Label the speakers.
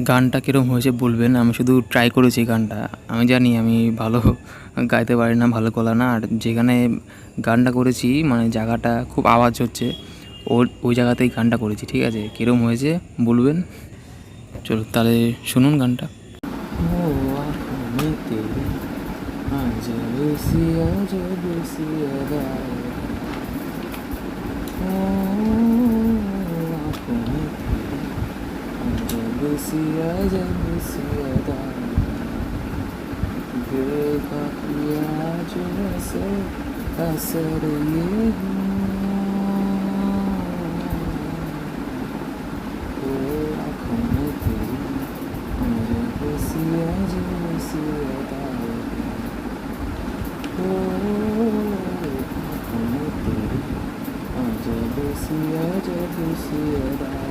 Speaker 1: গানটা কীরকম হয়েছে বলবেন। আমি শুধু ট্রাই করেছি গানটা। আমি জানি আমি ভালো গাইতে পারি না, ভালো গলা না। আর যেখানে গানটা করেছি মানে জায়গাটা খুব আওয়াজ হচ্ছে, ওই জায়গাতেই গানটা করেছি, ঠিক আছে? কীরকম হয়েছে বলবেন। চলো তাহলে শুনুন গানটা। ও আঁখों में तेरी अजब सी अदाएं, ओ आँखों में तेरी अजब सी अदाएं, देखा किया जो असर ये हो, आँखों में तेरी अजब सी अदाएं, ओ आँखों में तेरी अजब सी अदाएं।